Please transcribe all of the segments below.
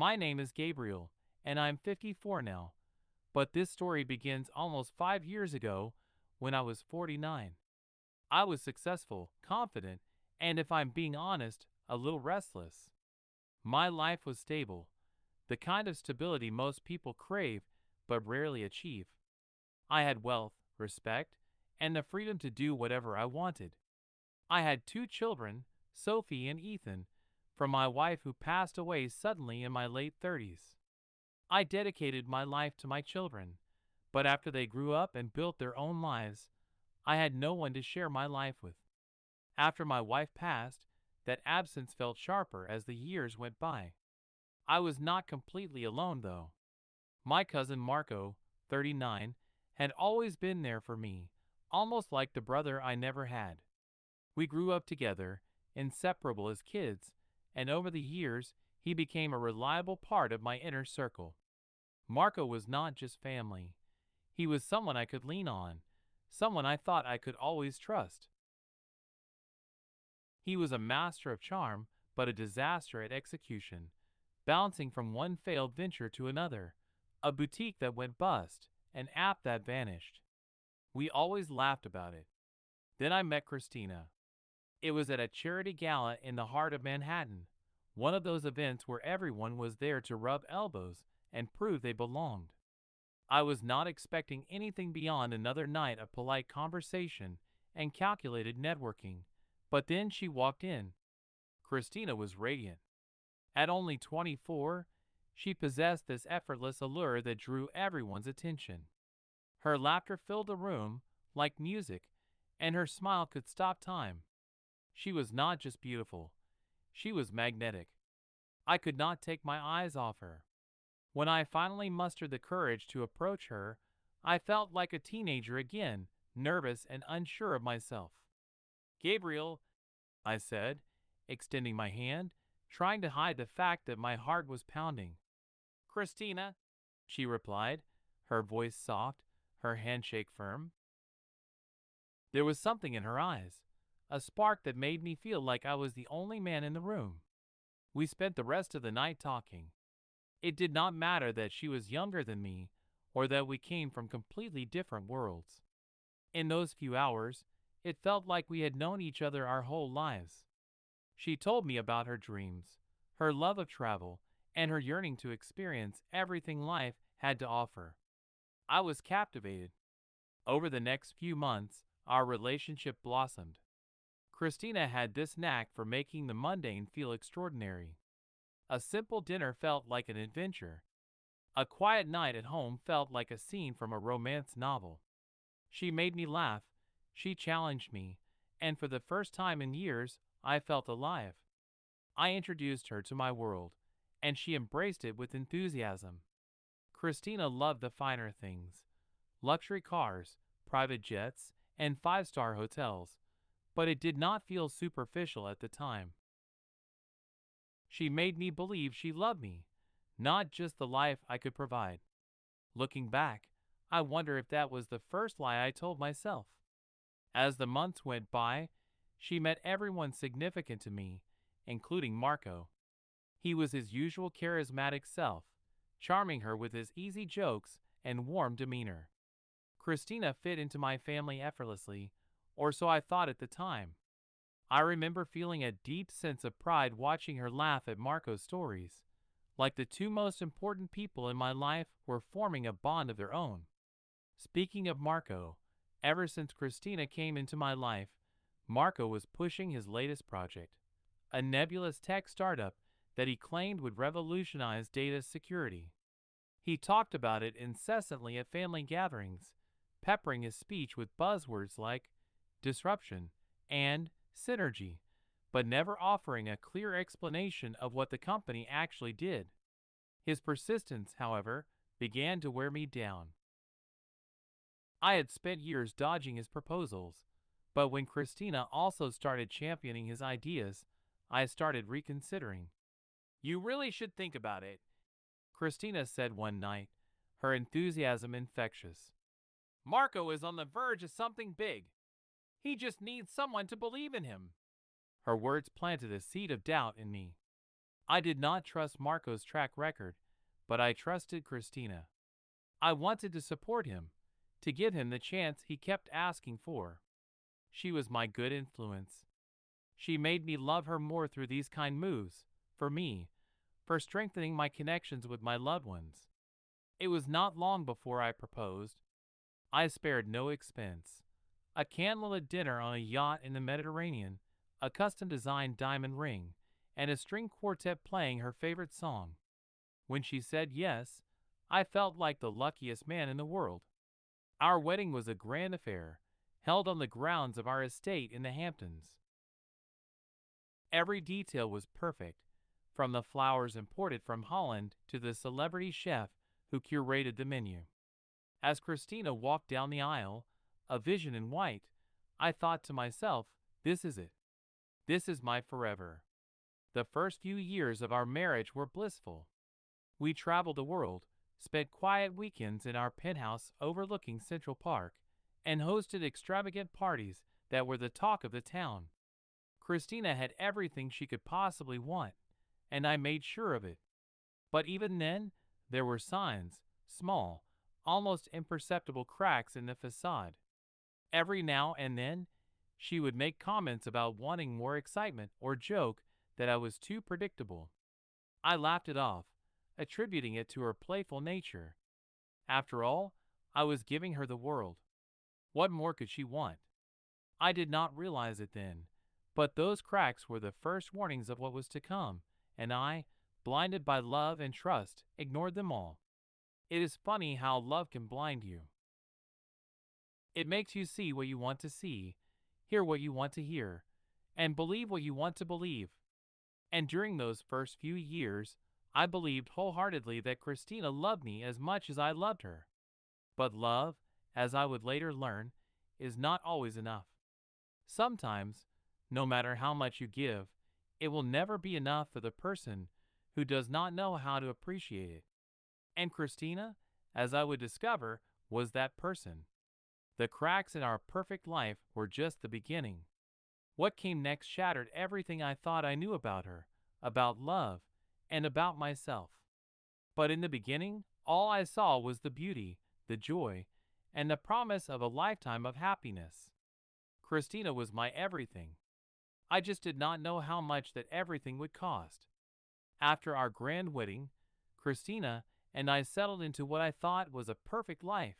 My name is Gabriel, and I'm 54 now, but this story begins almost 5 years ago when I was 49. I was successful, confident, and if I'm being honest, a little restless. My life was stable, the kind of stability most people crave but rarely achieve. I had wealth, respect, and the freedom to do whatever I wanted. I had two children, Sophie and Ethan, from my wife who passed away suddenly in my late 30s. I dedicated my life to my children, but after they grew up and built their own lives, I had no one to share my life with. After my wife passed, that absence felt sharper as the years went by. I was not completely alone, though. My cousin Marco, 39, had always been there for me, almost like the brother I never had. We grew up together, inseparable as kids, and over the years, he became a reliable part of my inner circle. Marco was not just family. He was someone I could lean on, someone I thought I could always trust. He was a master of charm, but a disaster at execution, bouncing from one failed venture to another, a boutique that went bust, an app that vanished. We always laughed about it. Then I met Christina. It was at a charity gala in the heart of Manhattan, one of those events where everyone was there to rub elbows and prove they belonged. I was not expecting anything beyond another night of polite conversation and calculated networking, but then she walked in. Christina was radiant. At only 24, she possessed this effortless allure that drew everyone's attention. Her laughter filled the room like music, and her smile could stop time. She was not just beautiful, she was magnetic. I could not take my eyes off her. When I finally mustered the courage to approach her, I felt like a teenager again, nervous and unsure of myself. "Gabriel," I said, extending my hand, trying to hide the fact that my heart was pounding. "Christina," she replied, her voice soft, her handshake firm. There was something in her eyes, a spark that made me feel like I was the only man in the room. We spent the rest of the night talking. It did not matter that she was younger than me or that we came from completely different worlds. In those few hours, it felt like we had known each other our whole lives. She told me about her dreams, her love of travel, and her yearning to experience everything life had to offer. I was captivated. Over the next few months, our relationship blossomed. Christina had this knack for making the mundane feel extraordinary. A simple dinner felt like an adventure. A quiet night at home felt like a scene from a romance novel. She made me laugh, she challenged me, and for the first time in years, I felt alive. I introduced her to my world, and she embraced it with enthusiasm. Christina loved the finer things: luxury cars, private jets, and five-star hotels, but it did not feel superficial at the time. She made me believe she loved me, not just the life I could provide. Looking back, I wonder if that was the first lie I told myself. As the months went by, she met everyone significant to me, including Marco. He was his usual charismatic self, charming her with his easy jokes and warm demeanor. Christina fit into my family effortlessly, or so I thought at the time. I remember feeling a deep sense of pride watching her laugh at Marco's stories, like the two most important people in my life were forming a bond of their own. Speaking of Marco, ever since Christina came into my life, Marco was pushing his latest project, a nebulous tech startup that he claimed would revolutionize data security. He talked about it incessantly at family gatherings, peppering his speech with buzzwords like disruption and synergy, but never offering a clear explanation of what the company actually did. His persistence, however, began to wear me down. I had spent years dodging his proposals, but when Christina also started championing his ideas, I started reconsidering. "You really should think about it," Christina said one night, her enthusiasm infectious. "Marco is on the verge of something big. He just needs someone to believe in him." Her words planted a seed of doubt in me. I did not trust Marco's track record, but I trusted Christina. I wanted to support him, to give him the chance he kept asking for. She was my good influence. She made me love her more through these kind moves, for me, for strengthening my connections with my loved ones. It was not long before I proposed. I spared no expense. A candlelit dinner on a yacht in the Mediterranean, a custom-designed diamond ring, and a string quartet playing her favorite song. When she said yes, I felt like the luckiest man in the world. Our wedding was a grand affair, held on the grounds of our estate in the Hamptons. Every detail was perfect, from the flowers imported from Holland to the celebrity chef who curated the menu. As Christina walked down the aisle, a vision in white, I thought to myself, this is it. This is my forever. The first few years of our marriage were blissful. We traveled the world, spent quiet weekends in our penthouse overlooking Central Park, and hosted extravagant parties that were the talk of the town. Christina had everything she could possibly want, and I made sure of it. But even then, there were signs, small, almost imperceptible cracks in the facade. Every now and then, she would make comments about wanting more excitement or joke that I was too predictable. I laughed it off, attributing it to her playful nature. After all, I was giving her the world. What more could she want? I did not realize it then, but those cracks were the first warnings of what was to come, and I, blinded by love and trust, ignored them all. It is funny how love can blind you. It makes you see what you want to see, hear what you want to hear, and believe what you want to believe. And during those first few years, I believed wholeheartedly that Christina loved me as much as I loved her. But love, as I would later learn, is not always enough. Sometimes, no matter how much you give, it will never be enough for the person who does not know how to appreciate it. And Christina, as I would discover, was that person. The cracks in our perfect life were just the beginning. What came next shattered everything I thought I knew about her, about love, and about myself. But in the beginning, all I saw was the beauty, the joy, and the promise of a lifetime of happiness. Christina was my everything. I just did not know how much that everything would cost. After our grand wedding, Christina and I settled into what I thought was a perfect life.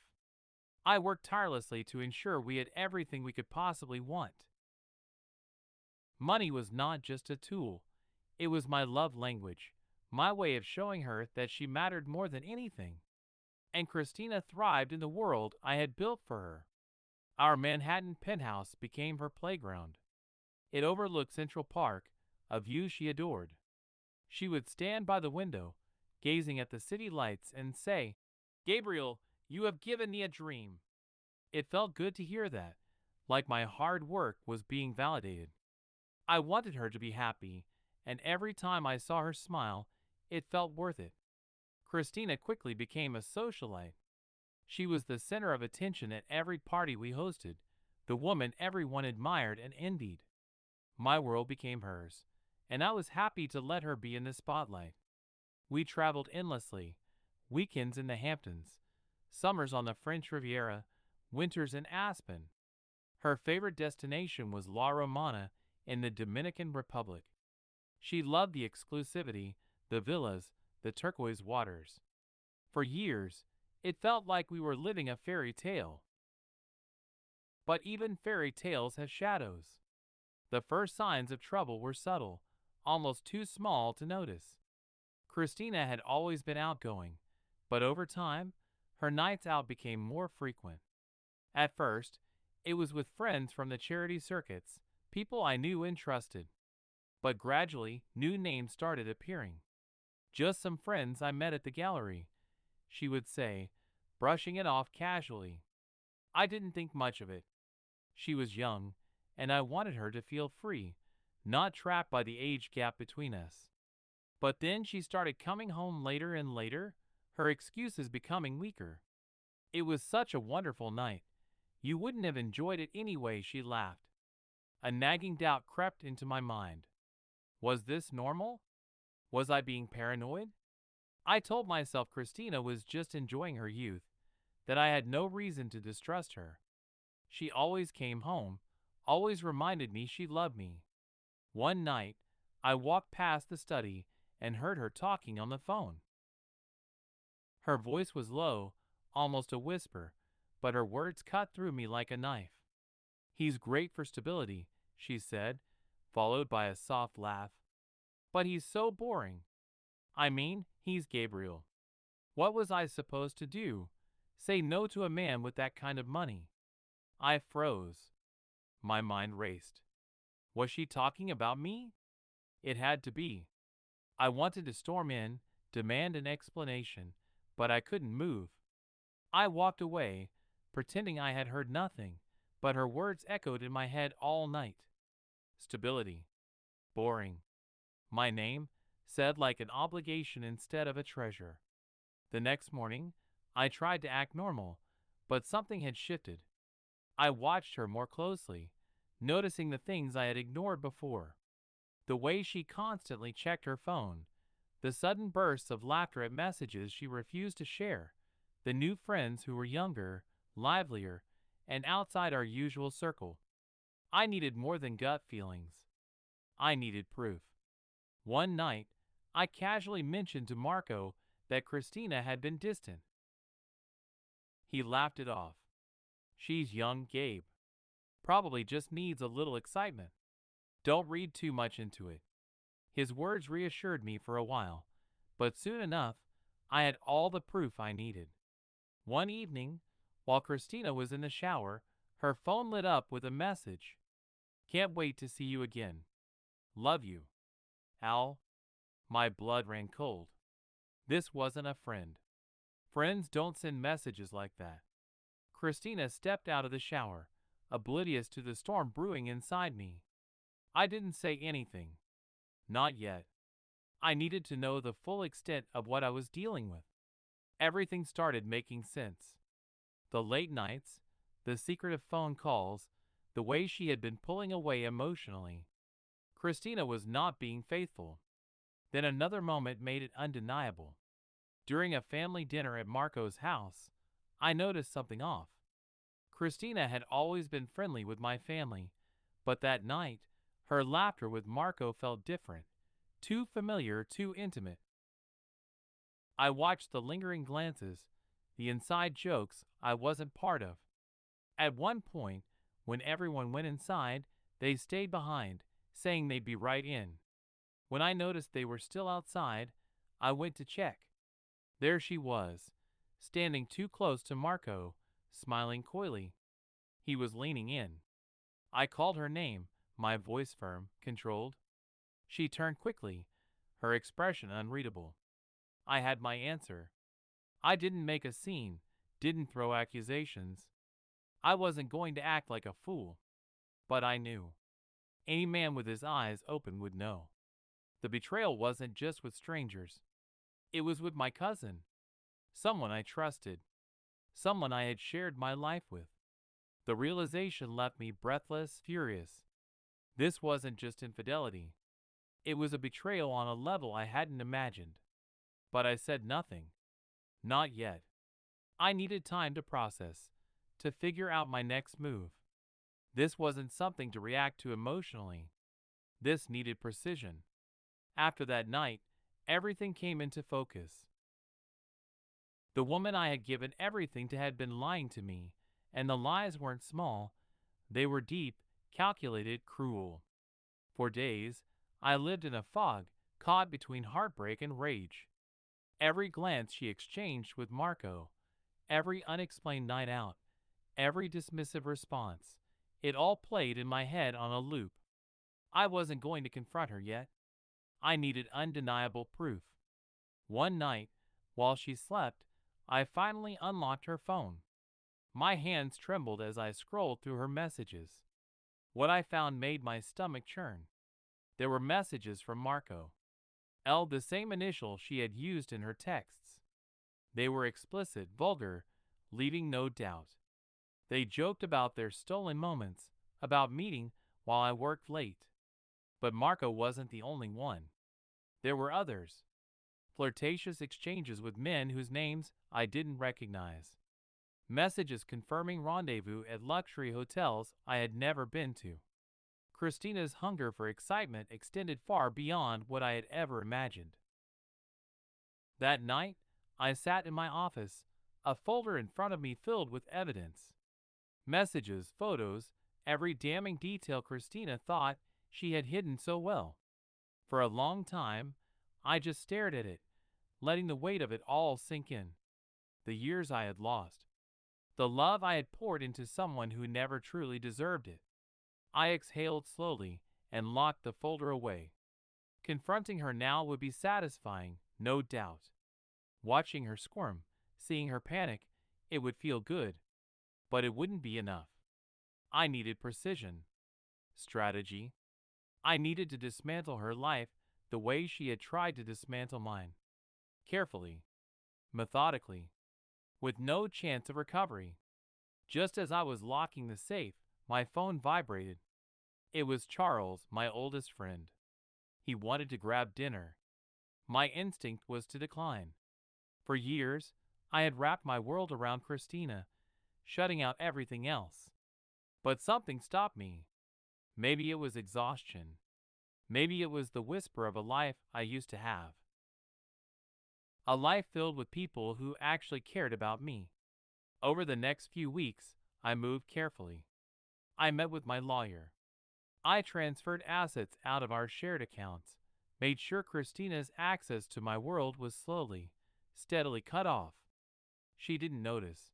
I worked tirelessly to ensure we had everything we could possibly want. Money was not just a tool. It was my love language, my way of showing her that she mattered more than anything. And Christina thrived in the world I had built for her. Our Manhattan penthouse became her playground. It overlooked Central Park, a view she adored. She would stand by the window, gazing at the city lights, and say, "Gabriel, you have given me a dream." It felt good to hear that, like my hard work was being validated. I wanted her to be happy, and every time I saw her smile, it felt worth it. Christina quickly became a socialite. She was the center of attention at every party we hosted, the woman everyone admired and envied. My world became hers, and I was happy to let her be in the spotlight. We traveled endlessly, weekends in the Hamptons, summers on the French Riviera, winters in Aspen. Her favorite destination was La Romana in the Dominican Republic. She loved the exclusivity, the villas, the turquoise waters. For years, it felt like we were living a fairy tale. But even fairy tales have shadows. The first signs of trouble were subtle, almost too small to notice. Christina had always been outgoing, but over time, her nights out became more frequent. At first, it was with friends from the charity circuits, people I knew and trusted. But gradually, new names started appearing. "Just some friends I met at the gallery," she would say, brushing it off casually. I didn't think much of it. She was young, and I wanted her to feel free, not trapped by the age gap between us. But then she started coming home later and later, her excuses becoming weaker. "It was such a wonderful night. You wouldn't have enjoyed it anyway," she laughed. A nagging doubt crept into my mind. Was this normal? Was I being paranoid? I told myself Christina was just enjoying her youth, that I had no reason to distrust her. She always came home, always reminded me she loved me. One night, I walked past the study and heard her talking on the phone. Her voice was low, almost a whisper, but her words cut through me like a knife. "He's great for stability," she said, followed by a soft laugh. "But he's so boring. I mean, he's Gabriel." What was I supposed to do? Say no to a man with that kind of money? I froze. My mind raced. Was she talking about me? It had to be. I wanted to storm in, demand an explanation, but I couldn't move. I walked away, pretending I had heard nothing, but her words echoed in my head all night. Stability. Boring. My name, said like an obligation instead of a treasure. The next morning, I tried to act normal, but something had shifted. I watched her more closely, noticing the things I had ignored before. The way she constantly checked her phone, the sudden bursts of laughter at messages she refused to share, the new friends who were younger, livelier, and outside our usual circle. I needed more than gut feelings. I needed proof. One night, I casually mentioned to Marco that Christina had been distant. He laughed it off. "She's young, Gabe. Probably just needs a little excitement. Don't read too much into it." His words reassured me for a while, but soon enough, I had all the proof I needed. One evening, while Christina was in the shower, her phone lit up with a message. "Can't wait to see you again. Love you. Al." My blood ran cold. This wasn't a friend. Friends don't send messages like that. Christina stepped out of the shower, oblivious to the storm brewing inside me. I didn't say anything. Not yet. I needed to know the full extent of what I was dealing with. Everything started making sense. The late nights, the secretive phone calls, the way she had been pulling away emotionally. Christina was not being faithful. Then another moment made it undeniable. During a family dinner at Marco's house, I noticed something off. Christina had always been friendly with my family, but that night, her laughter with Marco felt different, too familiar, too intimate. I watched the lingering glances, the inside jokes I wasn't part of. At one point, when everyone went inside, they stayed behind, saying they'd be right in. When I noticed they were still outside, I went to check. There she was, standing too close to Marco, smiling coyly. He was leaning in. I called her name, my voice firm, controlled. She turned quickly, her expression unreadable. I had my answer. I didn't make a scene, didn't throw accusations. I wasn't going to act like a fool. But I knew. Any man with his eyes open would know. The betrayal wasn't just with strangers. It was with my cousin. Someone I trusted. Someone I had shared my life with. The realization left me breathless, furious. This wasn't just infidelity. It was a betrayal on a level I hadn't imagined. But I said nothing. Not yet. I needed time to process, to figure out my next move. This wasn't something to react to emotionally. This needed precision. After that night, everything came into focus. The woman I had given everything to had been lying to me, and the lies weren't small. They were deep, calculated, cruel. For days, I lived in a fog, caught between heartbreak and rage. Every glance she exchanged with Marco, every unexplained night out, every dismissive response, it all played in my head on a loop. I wasn't going to confront her yet. I needed undeniable proof. One night, while she slept, I finally unlocked her phone. My hands trembled as I scrolled through her messages. What I found made my stomach churn. There were messages from Marco. L, the same initial she had used in her texts. They were explicit, vulgar, leaving no doubt. They joked about their stolen moments, about meeting while I worked late. But Marco wasn't the only one. There were others. Flirtatious exchanges with men whose names I didn't recognize. Messages confirming rendezvous at luxury hotels I had never been to. Christina's hunger for excitement extended far beyond what I had ever imagined. That night, I sat in my office, a folder in front of me filled with evidence. Messages, photos, every damning detail Christina thought she had hidden so well. For a long time, I just stared at it, letting the weight of it all sink in. The years I had lost. The love I had poured into someone who never truly deserved it. I exhaled slowly and locked the folder away. Confronting her now would be satisfying, no doubt. Watching her squirm, seeing her panic, it would feel good. But it wouldn't be enough. I needed precision. Strategy. I needed to dismantle her life the way she had tried to dismantle mine. Carefully. Methodically. With no chance of recovery. Just as I was locking the safe, my phone vibrated. It was Charles, my oldest friend. He wanted to grab dinner. My instinct was to decline. For years, I had wrapped my world around Christina, shutting out everything else. But something stopped me. Maybe it was exhaustion. Maybe it was the whisper of a life I used to have. A life filled with people who actually cared about me. Over the next few weeks, I moved carefully. I met with my lawyer. I transferred assets out of our shared accounts, made sure Christina's access to my world was slowly, steadily cut off. She didn't notice.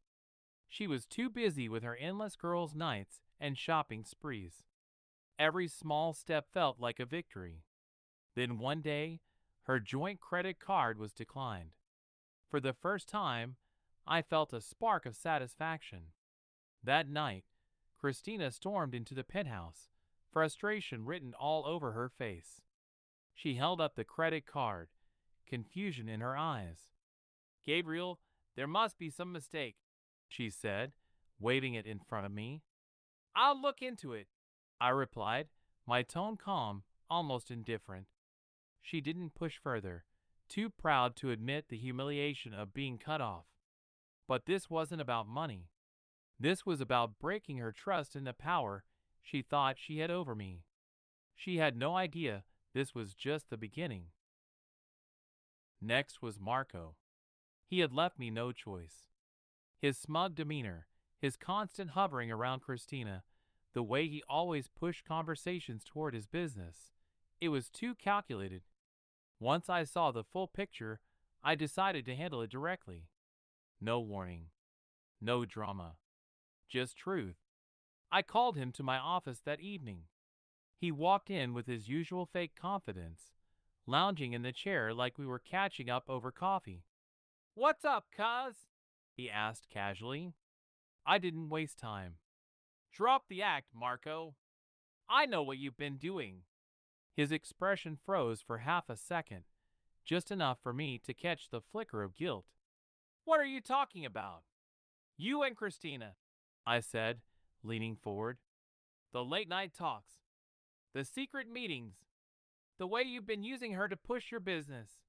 She was too busy with her endless girls' nights and shopping sprees. Every small step felt like a victory. Then one day, her joint credit card was declined. For the first time, I felt a spark of satisfaction. That night, Christina stormed into the penthouse, frustration written all over her face. She held up the credit card, confusion in her eyes. "Gabriel, there must be some mistake," she said, waving it in front of me. "I'll look into it," I replied, my tone calm, almost indifferent. She didn't push further, too proud to admit the humiliation of being cut off. But this wasn't about money. This was about breaking her trust in the power she thought she had over me. She had no idea this was just the beginning. Next was Marco. He had left me no choice. His smug demeanor, his constant hovering around Christina, the way he always pushed conversations toward his business, it was too calculated. Once I saw the full picture, I decided to handle it directly. No warning. No drama. Just truth. I called him to my office that evening. He walked in with his usual fake confidence, lounging in the chair like we were catching up over coffee. "What's up, cuz?" he asked casually. I didn't waste time. "Drop the act, Marco. I know what you've been doing." His expression froze for half a second, just enough for me to catch the flicker of guilt. "What are you talking about?" "You and Christina," I said, leaning forward. "The late-night talks. The secret meetings. The way you've been using her to push your business.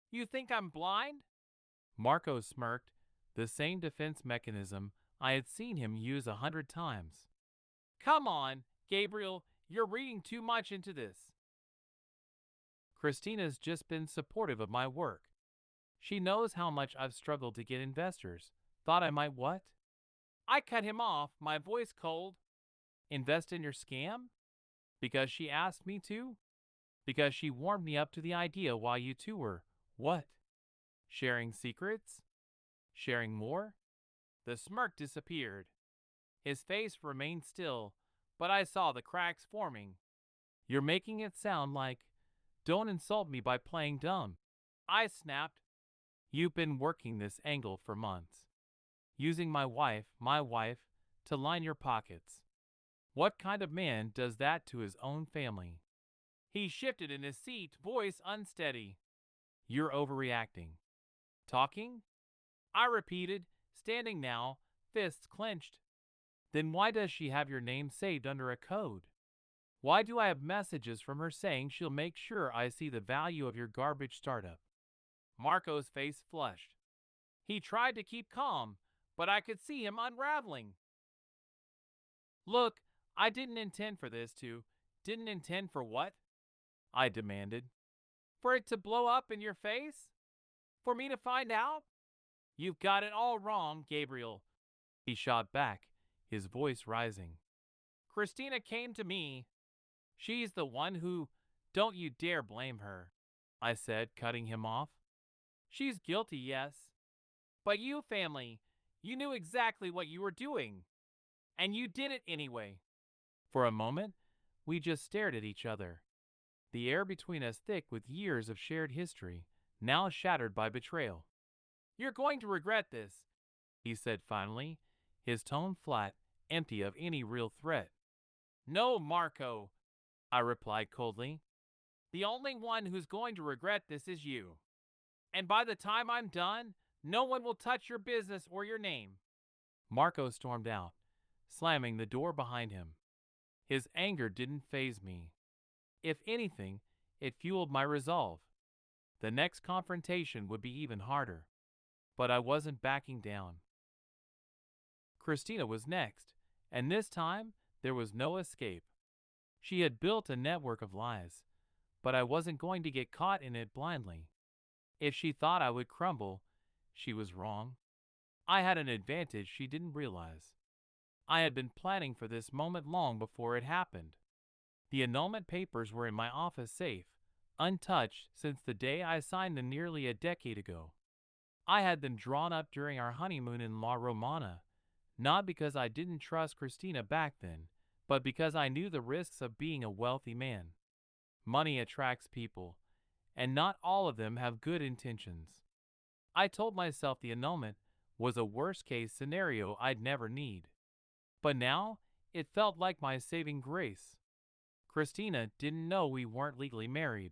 You think I'm blind?" Marco smirked, the same defense mechanism I had seen him use 100 times. "Come on, Gabriel, you're reading too much into this." Christina's just been supportive of my work. She knows how much I've struggled to get investors. Thought I might what? I cut him off, my voice cold. "Invest in your scam?" Because she asked me to? Because she warmed me up to the idea while you two were, what? Sharing secrets? Sharing more? The smirk disappeared. His face remained still, but I saw the cracks forming. "You're making it sound like, don't insult me by playing dumb." I snapped. "You've been working this angle for months. Using my wife, to line your pockets. What kind of man does that to his own family?" He shifted in his seat, voice unsteady. "You're overreacting." "Talking?" I repeated, standing now, fists clenched. "Then why does she have your name saved under a code?" Why do I have messages from her saying she'll make sure I see the value of your garbage startup? Marco's face flushed. He tried to keep calm, but I could see him unraveling. Look, I didn't intend for this to. Didn't intend for what? I demanded. For it to blow up in your face? For me to find out? You've got it all wrong, Gabriel. He shot back, his voice rising. Christina came to me. She's the one who. Don't you dare blame her, I said, cutting him off. She's guilty, yes. But you, family, you knew exactly what you were doing. And you did it anyway. For a moment, we just stared at each other, the air between us thick with years of shared history, now shattered by betrayal. You're going to regret this, he said finally, his tone flat, empty of any real threat. No, Marco, I replied coldly. The only one who's going to regret this is you. And by the time I'm done, no one will touch your business or your name. Marco stormed out, slamming the door behind him. His anger didn't faze me. If anything, it fueled my resolve. The next confrontation would be even harder. But I wasn't backing down. Christina was next, and this time there was no escape. She had built a network of lies, but I wasn't going to get caught in it blindly. If she thought I would crumble, she was wrong. I had an advantage she didn't realize. I had been planning for this moment long before it happened. The annulment papers were in my office safe, untouched since the day I signed them nearly a decade ago. I had them drawn up during our honeymoon in La Romana, not because I didn't trust Christina back then, but because I knew the risks of being a wealthy man. Money attracts people, and not all of them have good intentions. I told myself the annulment was a worst-case scenario I'd never need. But now, it felt like my saving grace. Christina didn't know we weren't legally married.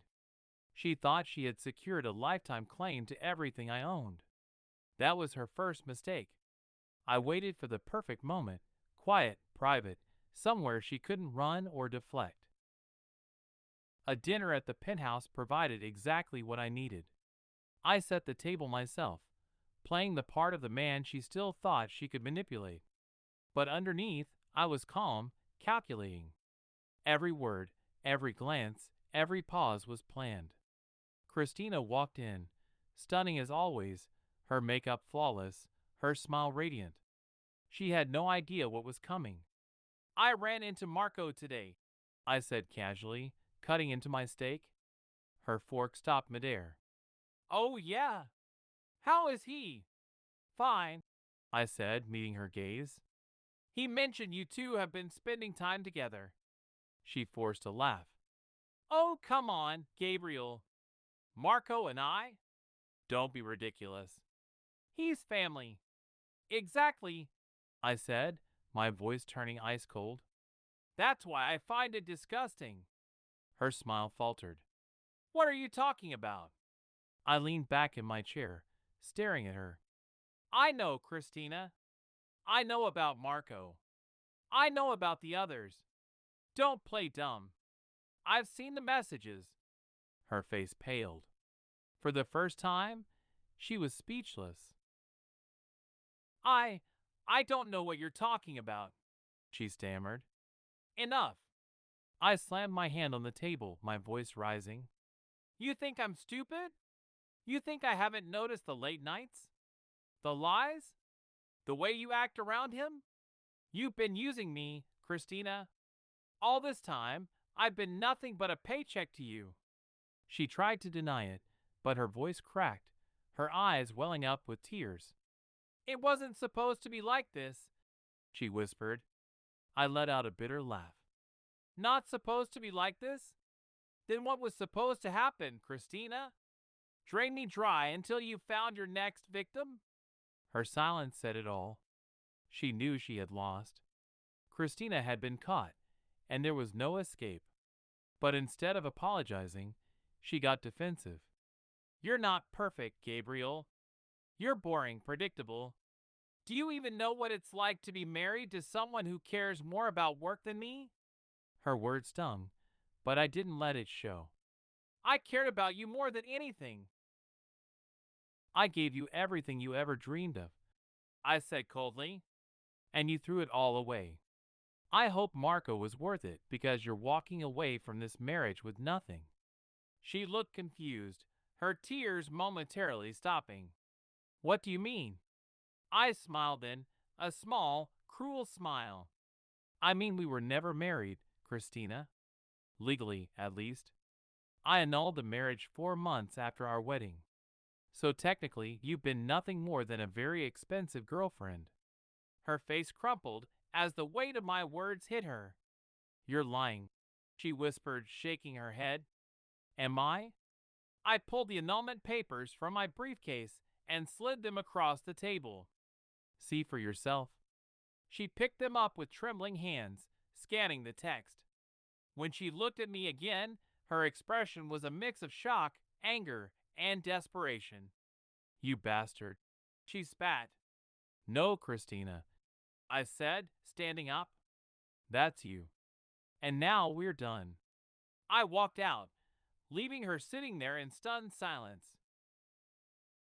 She thought she had secured a lifetime claim to everything I owned. That was her first mistake. I waited for the perfect moment, quiet, private, somewhere she couldn't run or deflect. A dinner at the penthouse provided exactly what I needed. I set the table myself, playing the part of the man she still thought she could manipulate. But underneath, I was calm, calculating. Every word, every glance, every pause was planned. Christina walked in, stunning as always, her makeup flawless, her smile radiant. She had no idea what was coming. I ran into Marco today, I said casually, cutting into my steak. Her fork stopped midair. Oh yeah? How is he? Fine, I said, meeting her gaze. He mentioned you two have been spending time together. She forced a laugh. Oh, come on, Gabriel. Marco and I? Don't be ridiculous. He's family. Exactly, I said, my voice turning ice cold. That's why I find it disgusting. Her smile faltered. What are you talking about? I leaned back in my chair, staring at her. I know, Christina. I know about Marco. I know about the others. Don't play dumb. I've seen the messages. Her face paled. For the first time, she was speechless. I don't know what you're talking about, she stammered. Enough. I slammed my hand on the table, my voice rising. You think I'm stupid? You think I haven't noticed the late nights? The lies? The way you act around him? You've been using me, Christina. All this time, I've been nothing but a paycheck to you. She tried to deny it, but her voice cracked, her eyes welling up with tears. It wasn't supposed to be like this, she whispered. I let out a bitter laugh. Not supposed to be like this? Then what was supposed to happen, Christina? Drain me dry until you found your next victim? Her silence said it all. She knew she had lost. Christina had been caught, and there was no escape. But instead of apologizing, she got defensive. You're not perfect, Gabriel. You're boring, predictable. Do you even know what it's like to be married to someone who cares more about work than me? Her words stung, but I didn't let it show. I cared about you more than anything. I gave you everything you ever dreamed of, I said coldly, and you threw it all away. I hope Marco was worth it because you're walking away from this marriage with nothing. She looked confused, her tears momentarily stopping. What do you mean? I smiled then, a small, cruel smile. I mean we were never married, Christina. Legally, at least. I annulled the marriage 4 months after our wedding. So technically, you've been nothing more than a very expensive girlfriend. Her face crumpled as the weight of my words hit her. You're lying, she whispered, shaking her head. Am I? I pulled the annulment papers from my briefcase and slid them across the table. See for yourself. She picked them up with trembling hands, scanning the text. When she looked at me again, her expression was a mix of shock, anger, and desperation. You bastard, she spat. No, Christina, I said, standing up. That's you. And now we're done. I walked out, leaving her sitting there in stunned silence.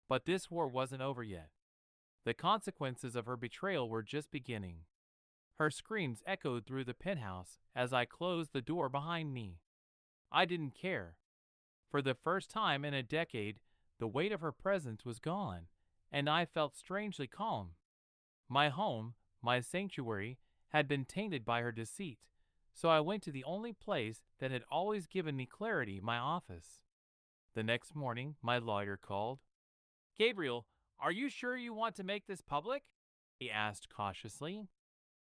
But this war wasn't over yet. The consequences of her betrayal were just beginning. Her screams echoed through the penthouse as I closed the door behind me. I didn't care. For the first time in a decade, the weight of her presence was gone, and I felt strangely calm. My home, my sanctuary, had been tainted by her deceit, so I went to the only place that had always given me clarity, my office. The next morning, my lawyer called. Gabriel, are you sure you want to make this public? He asked cautiously.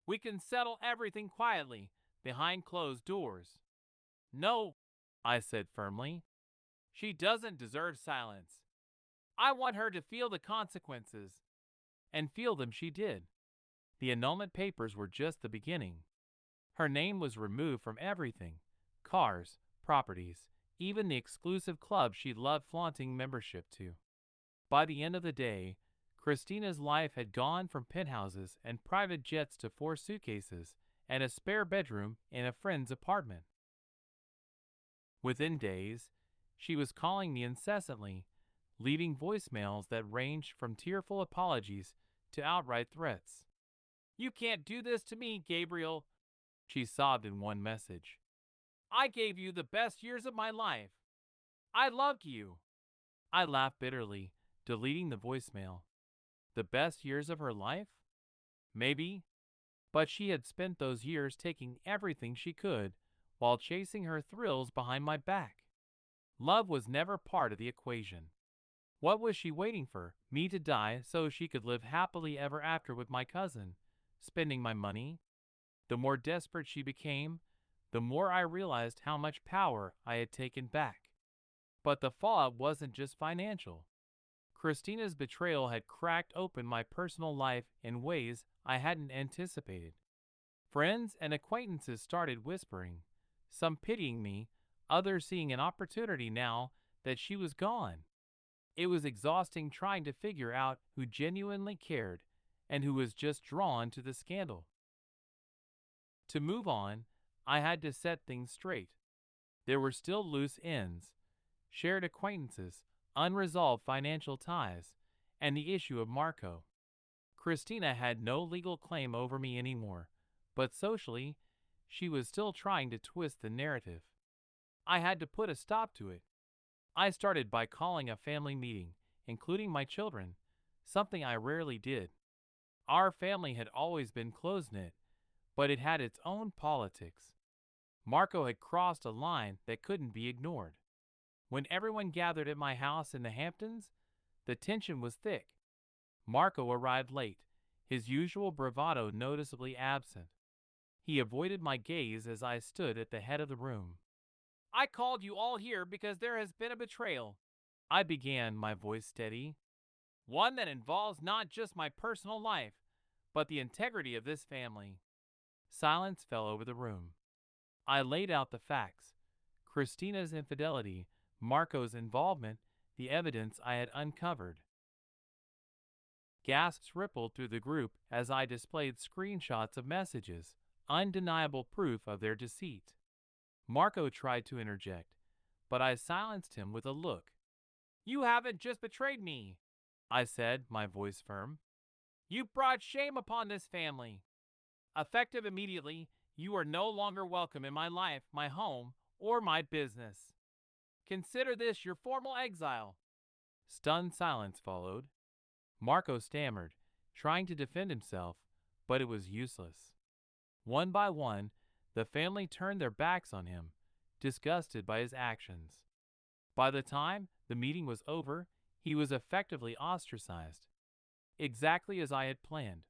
We can settle everything quietly, behind closed doors. No, I said firmly. She doesn't deserve silence. I want her to feel the consequences. And feel them she did. The annulment papers were just the beginning. Her name was removed from everything. Cars, properties, even the exclusive club she loved flaunting membership to. By the end of the day, Christina's life had gone from penthouses and private jets to 4 suitcases and a spare bedroom in a friend's apartment. Within days, she was calling me incessantly, leaving voicemails that ranged from tearful apologies to outright threats. You can't do this to me, Gabriel, she sobbed in one message. I gave you the best years of my life. I loved you. I laughed bitterly, deleting the voicemail. The best years of her life? Maybe. But she had spent those years taking everything she could while chasing her thrills behind my back. Love was never part of the equation. What was she waiting for? Me to die so she could live happily ever after with my cousin, spending my money? The more desperate she became, the more I realized how much power I had taken back. But the fallout wasn't just financial. Christina's betrayal had cracked open my personal life in ways I hadn't anticipated. Friends and acquaintances started whispering, some pitying me, others seeing an opportunity now that she was gone. It was exhausting trying to figure out who genuinely cared and who was just drawn to the scandal. To move on, I had to set things straight. There were still loose ends, shared acquaintances, unresolved financial ties, and the issue of Marco. Christina had no legal claim over me anymore, but socially, she was still trying to twist the narrative. I had to put a stop to it. I started by calling a family meeting, including my children, something I rarely did. Our family had always been close-knit, but it had its own politics. Marco had crossed a line that couldn't be ignored. When everyone gathered at my house in the Hamptons, the tension was thick. Marco arrived late, his usual bravado noticeably absent. He avoided my gaze as I stood at the head of the room. I called you all here because there has been a betrayal. I began, my voice steady. One that involves not just my personal life, but the integrity of this family. Silence fell over the room. I laid out the facts. Christina's infidelity, Marco's involvement, the evidence I had uncovered. Gasps rippled through the group as I displayed screenshots of messages, undeniable proof of their deceit. Marco tried to interject, but I silenced him with a look. "You haven't just betrayed me," I said, my voice firm. "You brought shame upon this family. Effective immediately, you are no longer welcome in my life, my home, or my business. Consider this your formal exile." Stunned silence followed. Marco stammered, trying to defend himself, but it was useless. One by one, the family turned their backs on him, disgusted by his actions. By the time the meeting was over, he was effectively ostracized. Exactly as I had planned.